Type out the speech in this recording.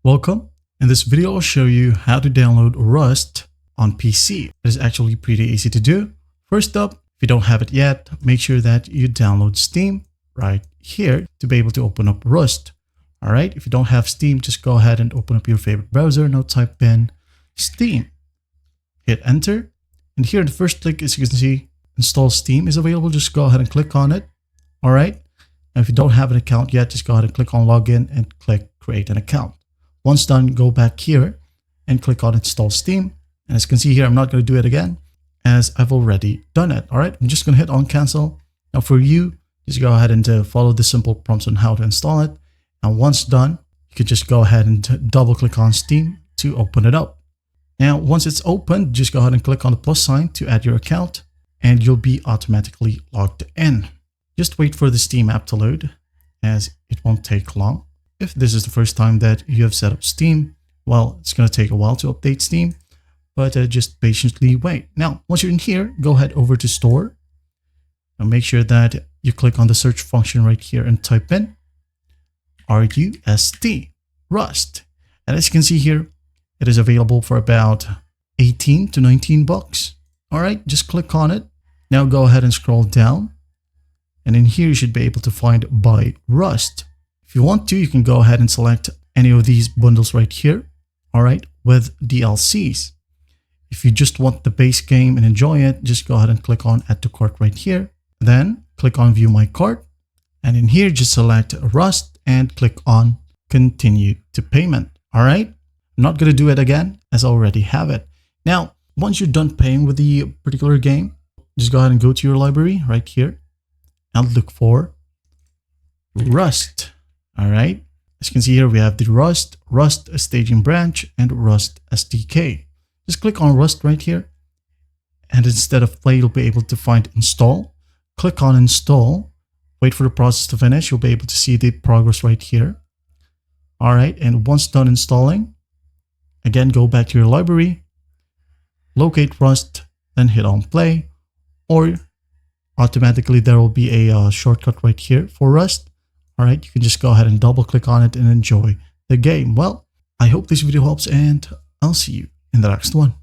Welcome. In this video, I'll show you how to download Rust on PC. It is actually pretty easy to do. First up, if you don't have it yet, make sure that you download Steam right here to be able to open up Rust. All right, if you don't have Steam, just go ahead and open up your favorite browser. Now type in Steam. Hit enter. And here in the first click, as you can see, install Steam is available. Just go ahead and click on it. All right. And if you don't have an account yet, just go ahead and click on login and click create an account. Once done, go back here and click on install Steam. And as you can see here, I'm not going to do it again as I've already done it. All right, I'm just going to hit on cancel. Now for you, just go ahead and follow the simple prompts on how to install it. And once done, you can just go ahead and double click on Steam to open it up. Now, once it's opened, just go ahead and click on the plus sign to add your account and you'll be automatically logged in. Just wait for the Steam app to load as it won't take long. If this is the first time that you have set up Steam, well, it's going to take a while to update Steam, but just patiently wait. Now, once you're in here, go ahead over to Store and make sure that you click on the search function right here and type in R-U-S-T, Rust. And as you can see here, it is available for about 18 to 19 bucks. All right, just click on it. Now go ahead and scroll down. And in here, you should be able to find Buy Rust. If you want to, you can go ahead and select any of these bundles right here, all right, with DLCs. If you just want the base game and enjoy it, just go ahead and click on Add to Cart right here. Then click on View My Cart. And in here, just select Rust and click on Continue to Payment, all right? I'm not going to do it again as I already have it. Now, once you're done paying with the particular game, just go ahead and go to your library right here and look for Rust. All right, as you can see here, we have the Rust Staging Branch, and Rust SDK. Just click on Rust right here. And instead of play, you'll be able to find install. Click on install. Wait for the process to finish. You'll be able to see the progress right here. All right, and once done installing, again, go back to your library, locate Rust, then hit on play, or automatically there will be a shortcut right here for Rust. All right, you can just go ahead and double click on it and enjoy the game. Well, I hope this video helps and I'll see you in the next one.